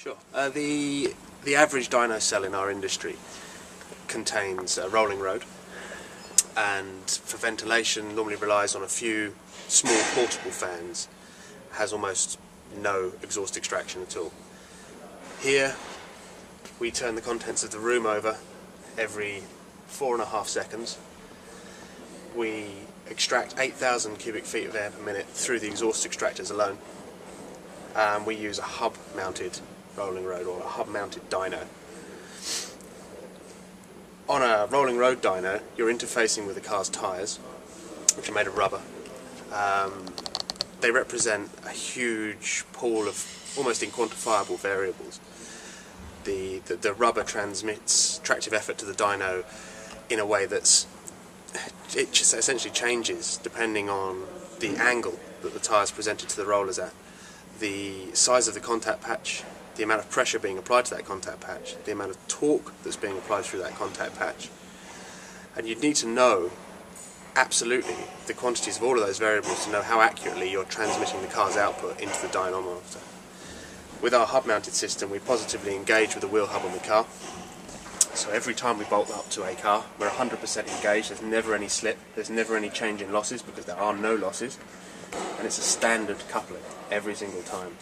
Sure. The average dyno cell in our industry contains a rolling road, and for ventilation normally relies on a few small portable fans, has almost no exhaust extraction at all. Here we turn the contents of the room over every 4.5 seconds. We extract 8,000 cubic feet of air per minute through the exhaust extractors alone. We use a hub mounted rolling road, or a hub mounted dyno. On a rolling road dyno, you're interfacing with the car's tyres, which are made of rubber. They represent a huge pool of almost inquantifiable variables. The rubber transmits tractive effort to the dyno in a way it just essentially changes depending on the angle that the tyre is presented to the rollers at, the size of the contact patch, the amount of pressure being applied to that contact patch, the amount of torque that's being applied through that contact patch. And you'd need to know absolutely the quantities of all of those variables to know how accurately you're transmitting the car's output into the dynamometer. With our hub-mounted system, we positively engage with the wheel hub on the car. So every time we bolt up to a car, we're 100% engaged. There's never any slip, there's never any change in losses, because there are no losses, and it's a standard coupling every single time.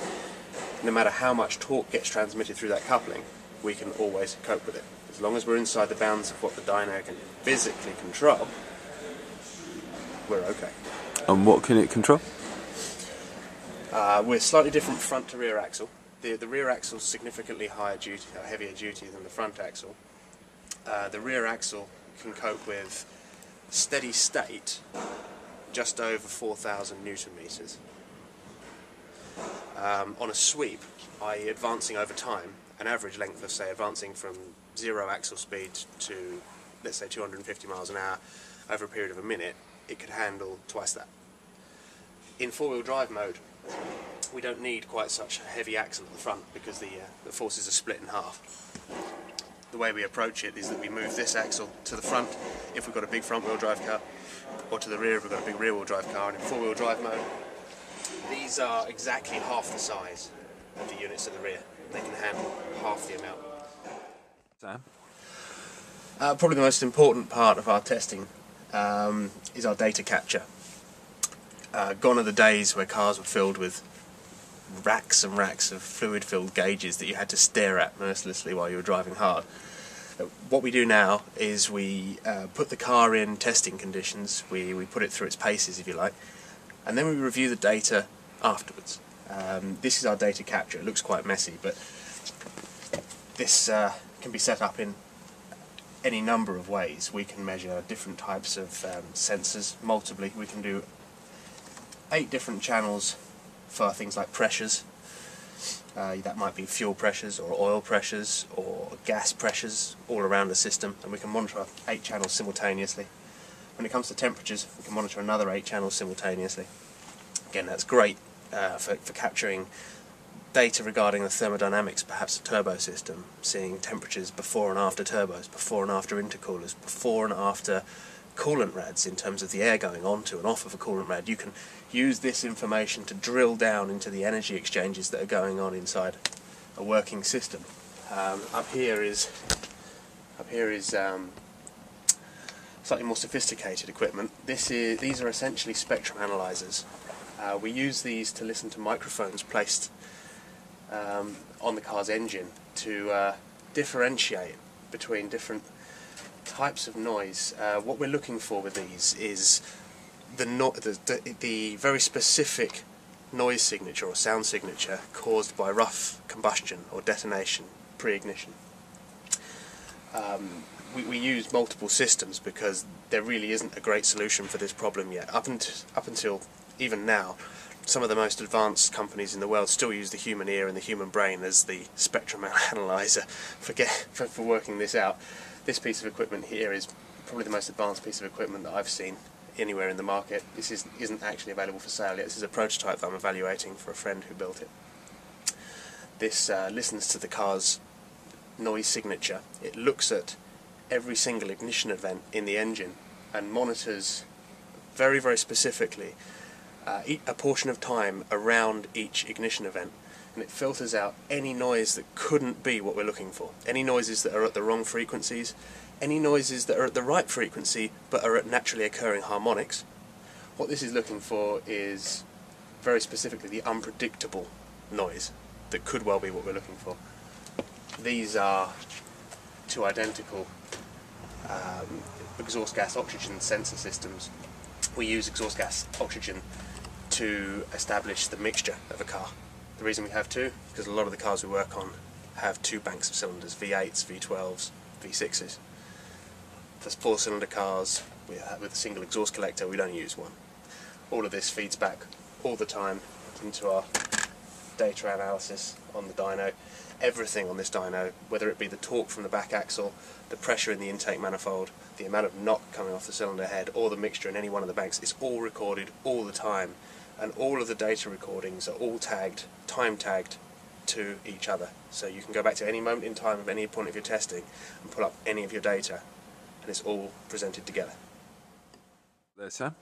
No matter how much torque gets transmitted through that coupling, we can always cope with it. As long as we're inside the bounds of what the dyno can physically control, we're okay. And what can it control? We're slightly different front to rear axle. The rear axle is significantly heavier duty than the front axle. The rear axle can cope with steady state just over 4,000 Newton meters. On a sweep, i.e. advancing over time, an average length of, say, advancing from 0 axle speed to, let's say, 250 miles an hour over a period of a minute, it could handle twice that. In four-wheel drive mode, we don't need quite such a heavy axle at the front because the forces are split in half. The way we approach it is that we move this axle to the front if we've got a big front-wheel drive car, or to the rear if we've got a big rear-wheel drive car. And in four-wheel drive mode, these are exactly half the size of the units at the rear. They can handle half the amount. Sam? Probably the most important part of our testing is our data capture. Gone are the days where cars were filled with racks and racks of fluid-filled gauges that you had to stare at mercilessly while you were driving hard. What we do now is we put the car in testing conditions, we put it through its paces, if you like, and then we review the data afterwards. This is our data capture. It looks quite messy, but this can be set up in any number of ways. We can measure different types of sensors multiply. We can do 8 different channels for things like pressures. That might be fuel pressures or oil pressures or gas pressures all around the system, and we can monitor 8 channels simultaneously. When it comes to temperatures, we can monitor another 8 channels simultaneously. Again, that's great for capturing data regarding the thermodynamics, perhaps a turbo system, seeing temperatures before and after turbos, before and after intercoolers, before and after coolant rads in terms of the air going onto and off of a coolant rad. You can use this information to drill down into the energy exchanges that are going on inside a working system. Up here is slightly more sophisticated equipment. These are essentially spectrum analyzers. We use these to listen to microphones placed on the car's engine to differentiate between different types of noise. What we're looking for with these is the very specific noise signature or sound signature caused by rough combustion or detonation pre-ignition. We use multiple systems because there really isn't a great solution for this problem yet. Up until even now, some of the most advanced companies in the world still use the human ear and the human brain as the spectrum analyzer for working this out. This piece of equipment here is probably the most advanced piece of equipment that I've seen anywhere in the market. This isn't actually available for sale yet. This is a prototype that I'm evaluating for a friend who built it. This listens to the car's noise signature. It looks at every single ignition event in the engine and monitors very, very specifically a portion of time around each ignition event and it filters out any noise that couldn't be what we're looking for. Any noises that are at the wrong frequencies, any noises that are at the right frequency but are at naturally occurring harmonics. What this is looking for is very specifically the unpredictable noise that could well be what we're looking for. These are two identical exhaust gas oxygen sensor systems. We use exhaust gas oxygen to establish the mixture of a car. The reason we have two is because a lot of the cars we work on have two banks of cylinders, V8s, V12s, V6s. For 4-cylinder cars with a single exhaust collector, we don't use one. All of this feeds back all the time into our data analysis on the dyno. Everything on this dyno, whether it be the torque from the back axle, the pressure in the intake manifold, the amount of knock coming off the cylinder head, or the mixture in any one of the banks, it's all recorded all the time, and all of the data recordings are all tagged, time tagged to each other. So you can go back to any moment in time of any point of your testing and pull up any of your data, and it's all presented together. There, Sam.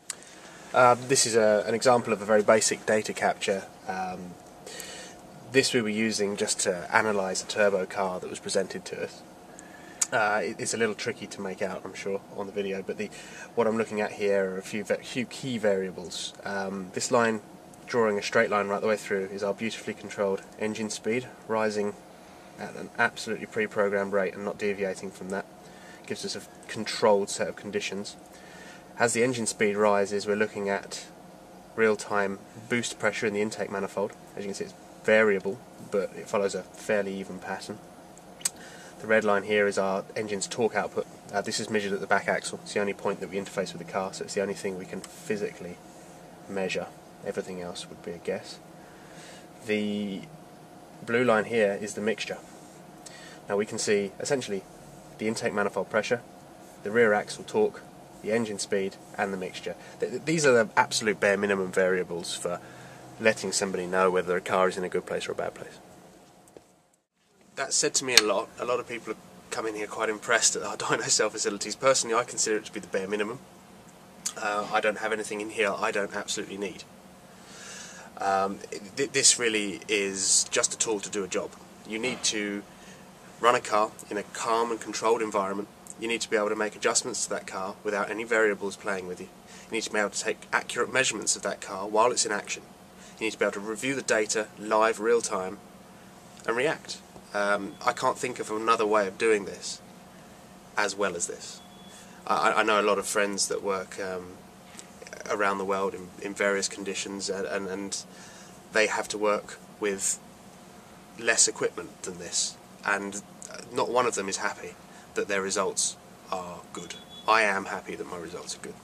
This is an example of a very basic data capture. This we were using just to analyse a turbo car that was presented to us. It's a little tricky to make out, I'm sure, on the video, but what I'm looking at here are a few key variables. This line, drawing a straight line right the way through, is our beautifully controlled engine speed, rising at an absolutely pre-programmed rate and not deviating from that. Gives us a controlled set of conditions. As the engine speed rises, we're looking at real-time boost pressure in the intake manifold. As you can see, it's variable, but it follows a fairly even pattern. The red line here is our engine's torque output. This is measured at the back axle. It's the only point that we interface with the car, so it's the only thing we can physically measure. Everything else would be a guess. The blue line here is the mixture. Now we can see essentially the intake manifold pressure, the rear axle torque, the engine speed, and the mixture. These are the absolute bare minimum variables for letting somebody know whether a car is in a good place or a bad place. That's said to me a lot. A lot of people have come in here quite impressed at our dyno cell facilities. Personally, I consider it to be the bare minimum. I don't have anything in here I don't absolutely need. This really is just a tool to do a job. You need to run a car in a calm and controlled environment. You need to be able to make adjustments to that car without any variables playing with you. You need to be able to take accurate measurements of that car while it's in action. You need to be able to review the data live, real time, and react. I can't think of another way of doing this as well as this. I know a lot of friends that work around the world in various conditions, and they have to work with less equipment than this, and not one of them is happy that their results are good. I am happy that my results are good.